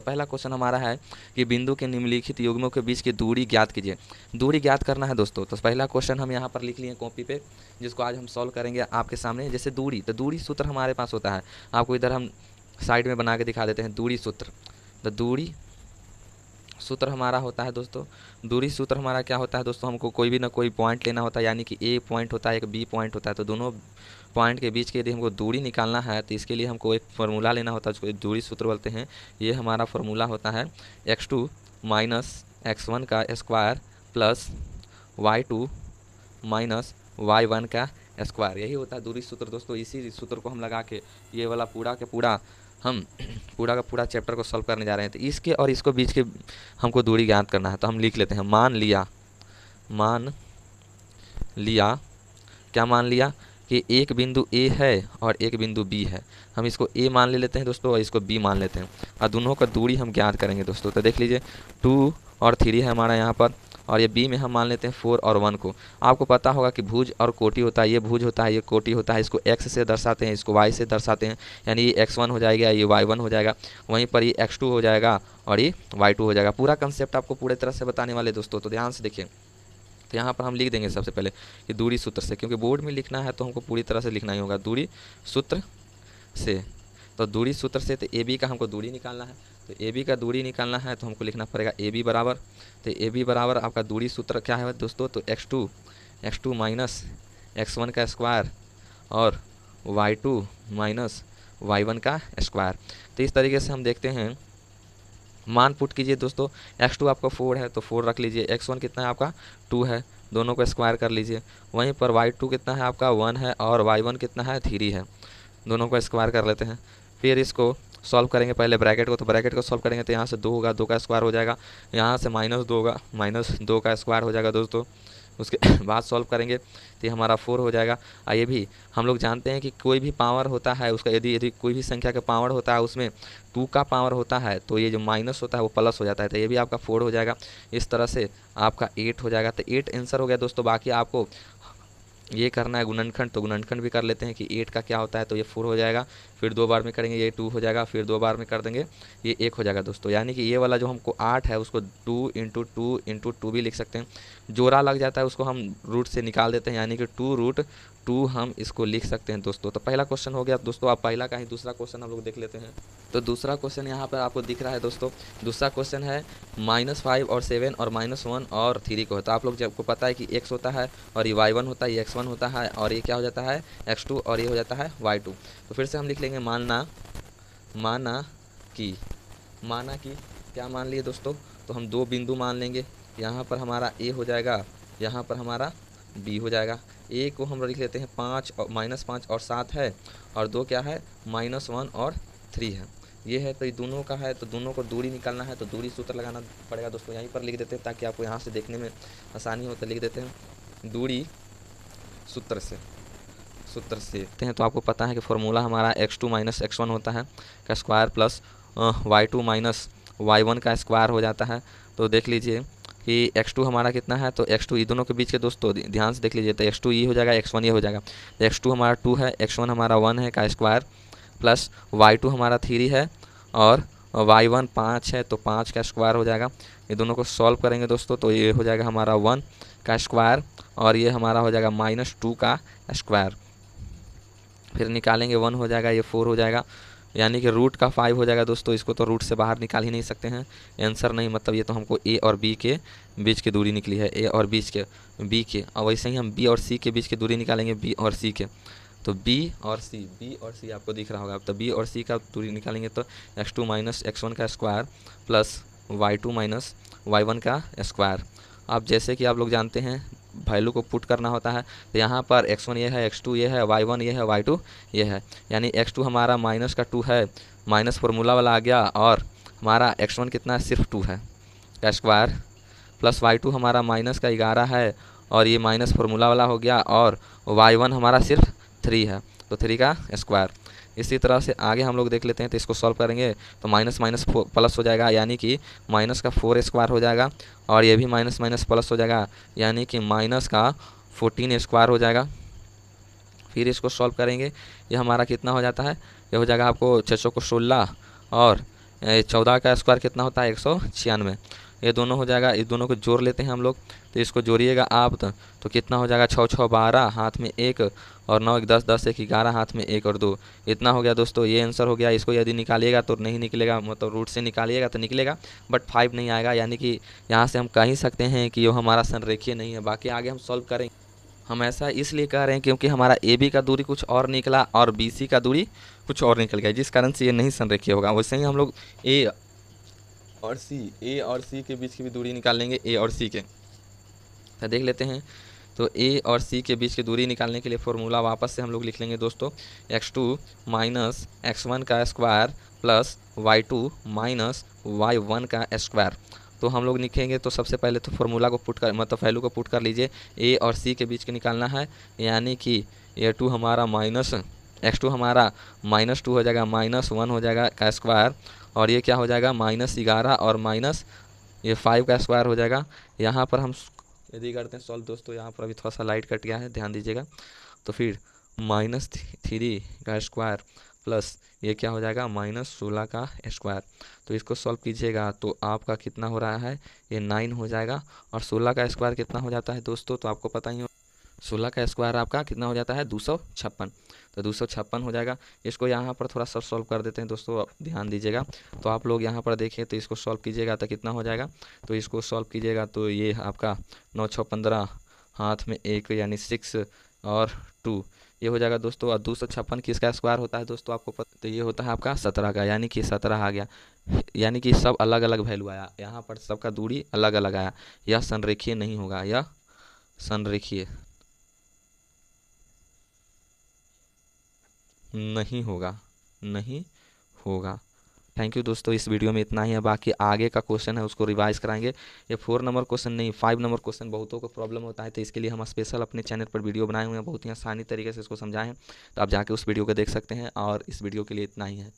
पहला क्वेश्चन हमारा है कि बिंदु के निम्नलिखित युग्मों के बीच की दूरी ज्ञात कीजिए। दूरी ज्ञात करना है दोस्तों। तो पहला क्वेश्चन हम यहाँ पर लिख लिए कॉपी पे, जिसको आज हम सॉल्व करेंगे आपके सामने। जैसे दूरी, तो दूरी सूत्र हमारे पास होता है, आपको इधर हम साइड में बना के दिखा देते हैं दूरी सूत्र। तो दूरी सूत्र हमारा होता है दोस्तों, दूरी सूत्र हमारा क्या होता है दोस्तों, हमको कोई भी ना कोई पॉइंट लेना होता है, यानी कि ए पॉइंट होता है, एक बी पॉइंट होता है। तो दोनों पॉइंट के बीच की यदि हमको दूरी निकालना है तो इसके लिए हमको एक फार्मूला लेना होता है, उसको दूरी सूत्र बोलते हैं। ये हमारा फार्मूला होता है x2 माइनस x1 का square plus y2 minus y1 का स्क्वायर, यही होता है दूरी सूत्र दोस्तों। इसी सूत्र को हम लगा के ये वाला पूरा के पूरा हम पूरा का पूरा चैप्टर को सॉल्व करने जा रहे हैं। तो इसके और इसको बीच के हमको दूरी ज्ञात करना है। तो हम लिख लेते हैं मान लिया क्या मान लिया कि एक बिंदु ए है और एक बिंदु बी है। हम इसको ए मान ले लेते हैं दोस्तों और इसको बी मान लेते हैं, और दोनों का दूरी हम ज्ञात करेंगे दोस्तों। तो देख लीजिए 2 और 3 है हमारा यहाँ पर, और ये बी में हम मान लेते हैं 4 और 1 को। आपको पता होगा कि भुज और कोटि होता है, ये भुज होता है, ये कोटि होता है। इसको x से दर्शाते हैं, इसको y से दर्शाते हैं, यानी ये x1 हो जाएगा, ये y1 हो जाएगा, वहीं पर ये x2 हो जाएगा और ये y2 हो जाएगा। पूरा कंसेप्ट आपको पूरे तरह से बताने वाले दोस्तों, तो ध्यान से देखिए। तो यहाँ पर हम लिख देंगे सबसे पहले कि दूरी सूत्र से, क्योंकि बोर्ड में लिखना है तो हमको पूरी तरह से लिखना ही होगा दूरी सूत्र से। तो दूरी सूत्र से तो ए बी का हमको दूरी निकालना है, तो ए बी का दूरी निकालना है तो हमको लिखना पड़ेगा ए बी बराबर। तो ए बी बराबर आपका दूरी सूत्र क्या है दोस्तों, तो x2 माइनस x1 का स्क्वायर और y2 माइनस y1 का स्क्वायर। तो इस तरीके से हम देखते हैं, मान पुट कीजिए दोस्तों। x2 आपका 4 है तो 4 रख लीजिए, x1 कितना है आपका 2 है, दोनों को स्क्वायर कर लीजिए। वहीं पर y2 कितना है आपका 1 है और y1 कितना है 3 है, दोनों को स्क्वायर कर लेते हैं। फिर इसको सॉल्व करेंगे पहले ब्रैकेट को, तो ब्रैकेट को सॉल्व करेंगे तो यहाँ से 2 होगा, 2 का स्क्वायर हो जाएगा, यहाँ से -2 होगा, -2 का स्क्वायर हो जाएगा दोस्तों। उसके बाद सॉल्व करेंगे तो ये हमारा 4 हो जाएगा। और ये भी हम लोग जानते हैं कि कोई भी पावर होता है उसका, यदि यदि कोई भी संख्या का पावर होता है उसमें 2 का पावर होता है तो ये जो माइनस होता है वो प्लस हो जाता है। तो ये भी आपका 4 हो जाएगा। इस तरह से आपका 8 हो जाएगा। तो 8 आंसर हो गया दोस्तों। बाकी आपको ये करना है गुणनखंड, तो गुणनखंड भी कर लेते हैं कि 8 का क्या होता है, तो ये 4 हो जाएगा। फिर 2 बार में करेंगे ये 2 हो जाएगा, फिर 2 बार में कर देंगे ये 1 हो जाएगा दोस्तों। यानी कि ये वाला जो हमको 8 है उसको 2 इंटू 2 इंटू 2 भी लिख सकते हैं। जोड़ा लग जाता है उसको हम रूट से निकाल देते हैं, यानी कि 2√2 हम इसको लिख सकते हैं दोस्तों। तो पहला क्वेश्चन हो गया दोस्तों। आप पहला का ही दूसरा क्वेश्चन हम लोग देख लेते हैं। तो दूसरा क्वेश्चन यहाँ पर आपको दिख रहा है दोस्तों। दूसरा क्वेश्चन है -5 और 7 और -1 और 3 को है। तो आप लोग जब को पता है कि x होता है और ये y1 होता है, ये x1 होता है और ये क्या हो जाता है x2 और ये हो जाता है y2। तो फिर से हम लिख लेंगे माना कि क्या मान लिए दोस्तों, तो हम 2 बिंदु मान लेंगे। यहाँ पर हमारा a हो जाएगा, यहाँ पर हमारा b हो जाएगा। a को हम लिख लेते हैं 5 और -5 और 7 है, और 2 क्या है -1 और 3 है, ये है। तो ये दोनों का है, तो दोनों को दूरी निकालना है, तो दूरी सूत्र लगाना पड़ेगा दोस्तों। यहीं पर लिख देते हैं ताकि आपको यहाँ से देखने में आसानी हो। तो लिख देते हैं दूरी सूत्र से हैं। तो आपको पता है कि फॉर्मूला हमारा x2 माइनस x1 होता है का square plus y2 minus y1 का स्क्वायर हो जाता है। तो देख लीजिए कि x2 हमारा कितना है, तो x2 ये दोनों के बीच के दोस्तों ध्यान से देख लीजिए। तो x2 ये हो जाएगा, x1 ये हो जाएगा। तो x2 हमारा 2 है, x1 हमारा 1 है का स्क्वायर प्लस y2 हमारा 3 है और y1 5 है, तो 5 का स्क्वायर हो जाएगा। ये दोनों को सॉल्व करेंगे दोस्तों, तो ये हो जाएगा हमारा 1 का स्क्वायर और ये हमारा हो जाएगा -2 का स्क्वायर। फिर निकालेंगे 1 हो जाएगा, ये 4 हो जाएगा, यानी कि रूट का 5 हो जाएगा दोस्तों। इसको तो रूट से बाहर निकाल ही नहीं सकते हैं, आंसर नहीं, मतलब ये तो हमको a और b के बीच की दूरी निकली है, a और b के। और वैसे ही हम b और c के बीच की दूरी निकालेंगे, b और c के। तो b और c आपको दिख रहा होगा। तो b और c का दूरी निकालेंगे तो x2 माइनस x1 का square plus y2 minus y1 का स्क्वायर। अब जैसे कि आप लोग जानते हैं वैल्यू को पुट करना होता है, तो यहाँ पर x1 ये है, x2 ये है, y1 ये है, y2 ये है, यानी x2 हमारा -2 है, माइनस फार्मूला वाला आ गया, और हमारा x1 कितना है सिर्फ 2 है का स्क्वायर प्लस y2 हमारा -11 है और ये माइनस फार्मूला वाला हो गया, और y1 हमारा सिर्फ 3 है, तो 3 का स्क्वायर। इसी तरह से आगे हम लोग देख लेते हैं। तो इसको सॉल्व करेंगे तो माइनस माइनस प्लस हो जाएगा, यानी कि माइनस का 4 स्क्वायर हो जाएगा, और ये भी माइनस माइनस प्लस हो जाएगा, यानी कि माइनस का 14 स्क्वायर हो जाएगा। फिर इसको सॉल्व करेंगे, ये हमारा कितना हो जाता है, ये हो जाएगा आपको 6 को 16 और 14 का स्क्वायर कितना होता है 196। ये दोनों हो जाएगा, इस दोनों को जोड़ लेते हैं हम लोग। तो इसको जोड़िएगा आप तो कितना हो जाएगा 6 6 12 हाथ में 1 और 9 1 10 10 1 11 हाथ में 1 और 2। इतना हो गया दोस्तों, ये आंसर हो गया। इसको यदि निकालिएगा तो नहीं निकलेगा, मतलब रूट से निकालिएगा तो निकलेगा बट 5 नहीं आएगा, यानी कि यहाँ से हम कह ही सकते हैं कि ये हमारा संरेखीय नहीं है। बाकी आगे हम सॉल्व करेंगे। हम ऐसा इसलिए कह रहे हैं क्योंकि हमारा ए बी का दूरी कुछ और निकला और बी सी का दूरी कुछ और निकल गया, जिस कारण से ये नहीं संरेखीय होगा। वैसे ही हम लोग ए और सी के बीच की भी दूरी निकाल लेंगे, ए और सी के। तो देख लेते हैं। तो ए और सी के बीच की दूरी निकालने के लिए फॉर्मूला वापस से हम लोग लिख लेंगे दोस्तों, x2 माइनस x1 का square plus y2 minus y1 का स्क्वायर। तो हम लोग लिखेंगे तो सबसे पहले तो फॉर्मूला को पुट कर, मतलब वैल्यू को पुट कर लीजिए। ए और सी के बीच के निकालना है, यानी कि a2 हमारा माइनस x2 हमारा -2 हो जाएगा, -1 हो जाएगा का स्क्वायर, और ये क्या हो जाएगा -11 और माइनस ये 5 का स्क्वायर हो जाएगा। यहाँ पर हम यदि करते हैं सॉल्व दोस्तों, यहाँ पर अभी थोड़ा सा लाइट कट गया है, ध्यान दीजिएगा। तो फिर -3 का स्क्वायर प्लस ये क्या हो जाएगा -16 का स्क्वायर। तो इसको सॉल्व कीजिएगा तो आपका कितना हो रहा है, ये 9 हो जाएगा। और 16 का स्क्वायर कितना हो जाता है दोस्तों, तो आपको पता ही हो, 16 का स्क्वायर आपका कितना हो जाता है 256। तो 256 हो जाएगा। इसको यहाँ पर थोड़ा सा सॉल्व कर देते हैं दोस्तों, ध्यान दीजिएगा। तो आप लोग यहाँ पर देखें तो इसको सॉल्व कीजिएगा तो कितना हो जाएगा, तो इसको सॉल्व कीजिएगा तो ये आपका 9 6 15 हाथ में 1 यानी 6 और 2 ये हो जाएगा दोस्तों। और 256 किसका स्क्वायर होता है दोस्तों आपको पता, तो ये होता है आपका 17 का, यानी कि 17 आ गया। यानी कि सब अलग अलग वैल्यू आया, यहाँ पर सबका दूरी अलग अलग आया। यह संरेखीय नहीं होगा, यह संरेखीय नहीं होगा, नहीं होगा। थैंक यू दोस्तों, इस वीडियो में इतना ही है। बाकी आगे का क्वेश्चन है उसको रिवाइज कराएंगे। ये 4 नंबर क्वेश्चन नहीं 5 नंबर क्वेश्चन बहुतों को प्रॉब्लम होता है, तो इसके लिए हम स्पेशल अपने चैनल पर वीडियो बनाए हुए हैं, बहुत ही आसानी तरीके से इसको समझाएं। तो आप जाके उस वीडियो को देख सकते हैं। और इस वीडियो के लिए इतना ही है।